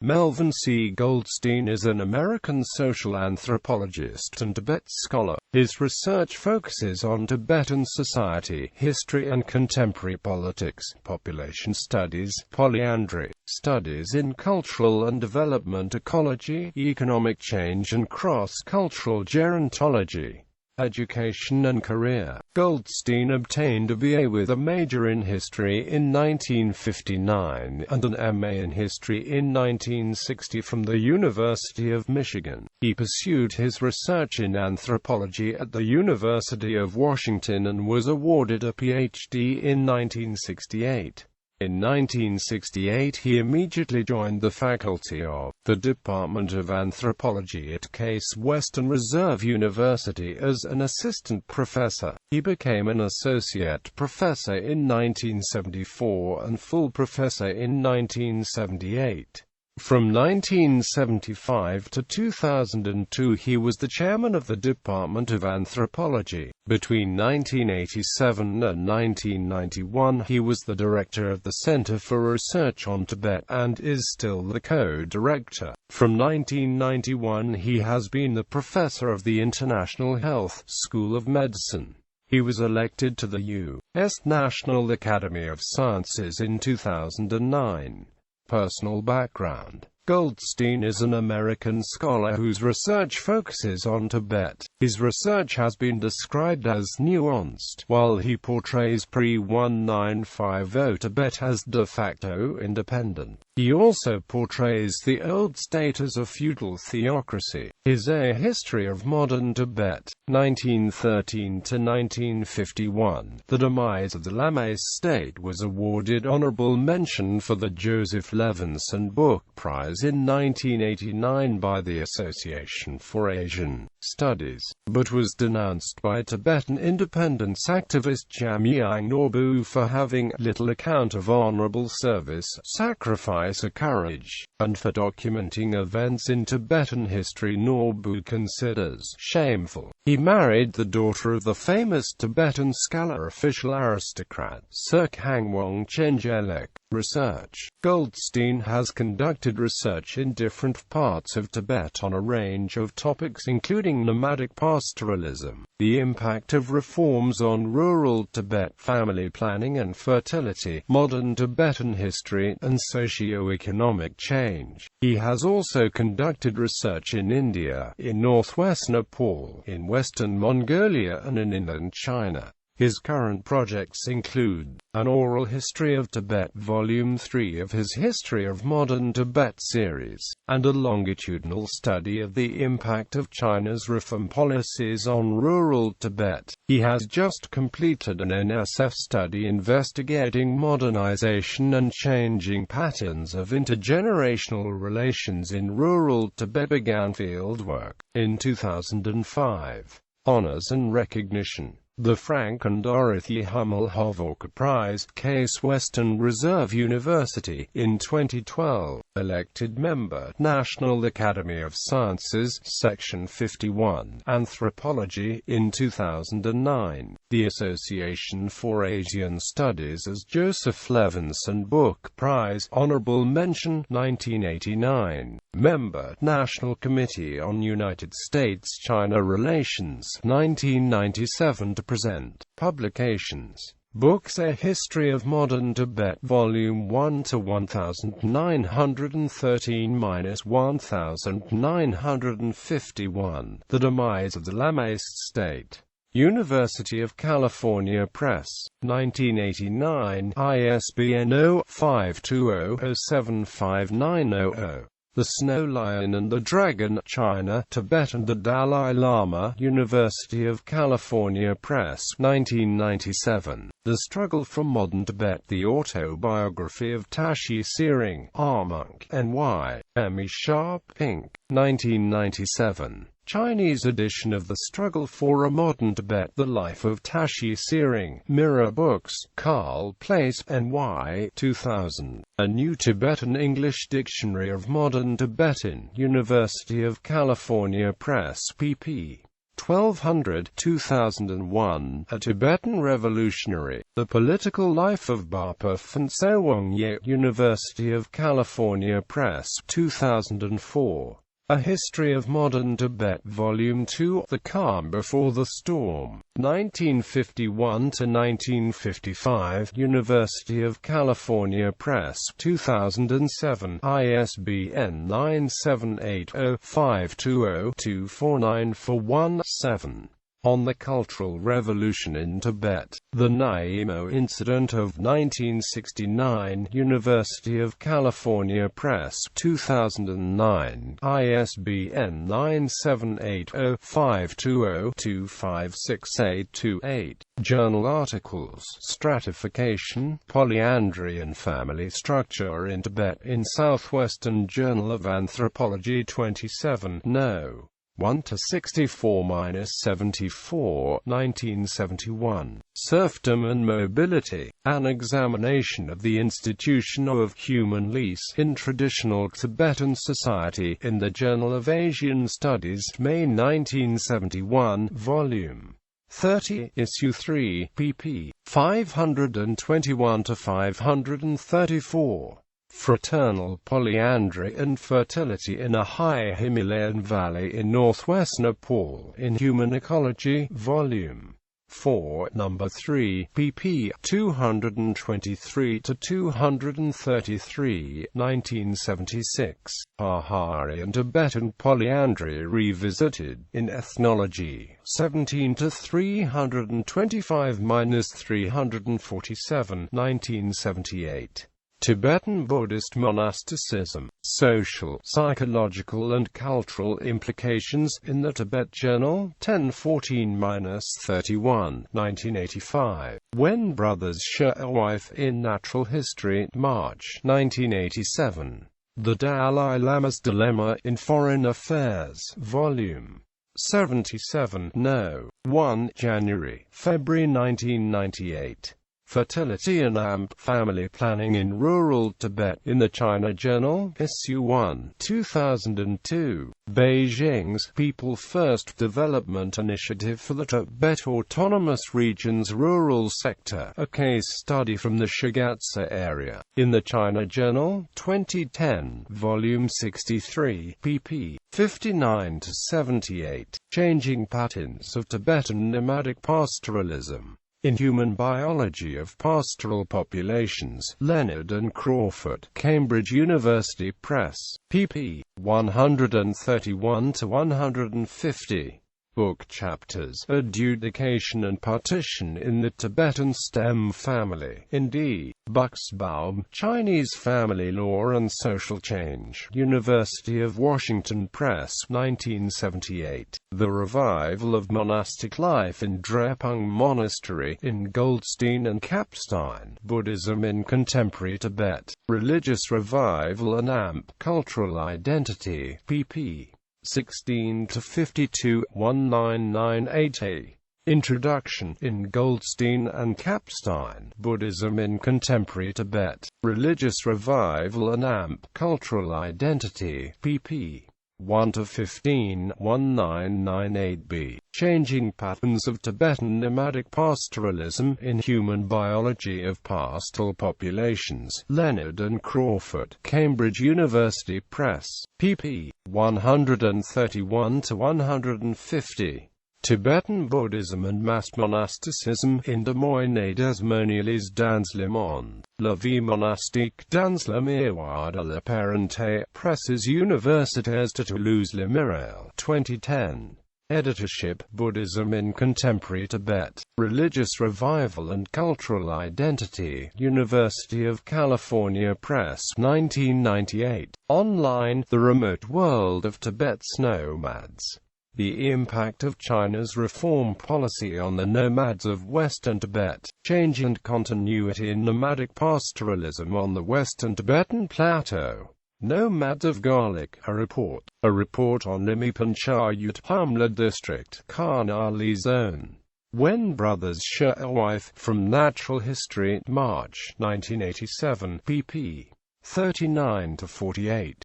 Melvyn C. Goldstein is an American social anthropologist and Tibet scholar. His research focuses on Tibetan society, history and contemporary politics, population studies, polyandry, studies in cultural and development ecology, economic change and cross-cultural gerontology. Education and career. Goldstein obtained a BA with a major in history in 1959 and an MA in history in 1960 from the University of Michigan. He pursued his research in anthropology at the University of Washington and was awarded a PhD in 1968. In 1968 he immediately joined the faculty of the Department of Anthropology at Case Western Reserve University as an assistant professor. He became an associate professor in 1974 and full professor in 1978. From 1975 to 2002 he was the chairman of the Department of Anthropology. Between 1987 and 1991 he was the director of the Center for Research on Tibet and is still the co-director. From 1991 he has been the professor of the International Health School of Medicine. He was elected to the U.S. National Academy of Sciences in 2009. Personal background. Goldstein is an American scholar whose research focuses on Tibet. His research has been described as nuanced, while he portrays pre-1950 Tibet as de facto independent. He also portrays the old state as a feudal theocracy. His A History of Modern Tibet, 1913 to 1951, The Demise of the Lame State, was awarded honorable mention for the Joseph Levinson Book Prize in 1989 by the Association for Asian Studies, but was denounced by Tibetan independence activist Jamyang Norbu for having little account of honorable service, sacrifice or courage, and for documenting events in Tibetan history Norbu considers shameful. He married the daughter of the famous Tibetan scholar official aristocrat Sir Kangwang Chengelek. Research. Goldstein has conducted research in different parts of Tibet on a range of topics including nomadic pastoralism, the impact of reforms on rural Tibet, family planning and fertility, modern Tibetan history, and socio-economic change. He has also conducted research in India, in northwest Nepal, in western Mongolia and in inland China. His current projects include an oral history of Tibet, Volume 3 of his History of Modern Tibet series, and a longitudinal study of the impact of China's reform policies on rural Tibet. He has just completed an NSF study investigating modernization and changing patterns of intergenerational relations in rural Tibet. Began fieldwork in 2005. Honors and recognition. The Frank and Dorothy Hummel Hovorka Prize, Case Western Reserve University, in 2012. Elected member, National Academy of Sciences, Section 51, Anthropology, in 2009. The Association for Asian Studies as Joseph Levinson Book Prize, Honorable Mention, 1989. Member, National Committee on United States-China Relations, 1997 to present. Publications. Books: A History of Modern Tibet, Volume 1 to 1913-1951, The Demise of the Lame State. University of California Press, 1989, ISBN 0-520-07590. The Snow Lion and the Dragon, China, Tibet and the Dalai Lama, University of California Press, 1997. The Struggle for Modern Tibet, The Autobiography of Tashi Tsering, R-Monk, N.Y., M.E. Sharp, Inc., 1997. Chinese edition of The Struggle for a Modern Tibet, The Life of Tashi Tsering, Mirror Books, Carl Place, N.Y., 2000. A New Tibetan English Dictionary of Modern Tibetan, University of California Press, pp. 1200–2001, a Tibetan revolutionary. The Political Life of Bapa Phuntsawangye, University of California Press, 2004. A History of Modern Tibet, Volume 2, The Calm Before the Storm, 1951–1955, University of California Press, 2007, ISBN 978-0520-249-417. On the Cultural Revolution in Tibet, The Naimo Incident of 1969, University of California Press, 2009, ISBN 978-0520-2568828. Journal articles, Stratification, Polyandry and Family Structure in Tibet, in Southwestern Journal of Anthropology 27, No. 1–64–74, 1971. Serfdom and Mobility, An Examination of the Institution of Human Lease in Traditional Tibetan Society, in the Journal of Asian Studies, May 1971, Volume 30, Issue 3, pp. 521–534. Fraternal Polyandry and Fertility in a High Himalayan Valley in Northwest Nepal, in Human Ecology, Volume 4, No. 3, pp. 223–233, 1976. Pahari and Tibetan Polyandry Revisited, in Ethnology, 17–325–347, 1978. Tibetan Buddhist Monasticism, Social, Psychological and Cultural Implications, in the Tibet Journal, 1014–31, 1985. When Brothers Share a Wife, in Natural History, March, 1987. The Dalai Lama's Dilemma in Foreign Affairs, Volume 77, No. 1, January, February 1998. Fertility and Family Planning in Rural Tibet, in the China Journal, Issue 1, 2002. Beijing's People First Development Initiative for the Tibet Autonomous Region's Rural Sector, a case study from the Shigatse area, in the China Journal, 2010, Volume 63, pp. 59–78. Changing Patterns of Tibetan Nomadic Pastoralism, in Human Biology of Pastoral Populations, Leonard and Crawford, Cambridge University Press, pp. 131–150. Book chapters, Adjudication and Partition in the Tibetan Stem Family, in D. Buxbaum, Chinese Family Law and Social Change, University of Washington Press, 1978. The Revival of Monastic Life in Drepung Monastery, in Goldstein and Kapstein, Buddhism in Contemporary Tibet, Religious Revival and Cultural Identity, pp. 16–52, 1998a. Introduction, in Goldstein and Kapstein, Buddhism in Contemporary Tibet, Religious Revival and Cultural Identity, pp. 1–15, 1998b. Changing Patterns of Tibetan Nomadic Pastoralism, in Human Biology of Pastoral Populations, Leonard and Crawford, Cambridge University Press, pp. 131–150. Tibetan Buddhism and Mass Monasticism, in Des Moines des Moines dans le monde, La vie monastique dans le miroir de la parenté, Presses universitaires de Toulouse-le-Mirel, 2010. Editorship, Buddhism in Contemporary Tibet, Religious Revival and Cultural Identity, University of California Press, 1998. Online, The Remote World of Tibet's Nomads. The impact of China's reform policy on the nomads of Western Tibet, change and continuity in nomadic pastoralism on the Western Tibetan Plateau. Nomads of Garlic, a report on Limi Panchayat Hamla District, Karnali Zone. When Brothers Share a Wife, from Natural History, March, 1987, pp. 39–48.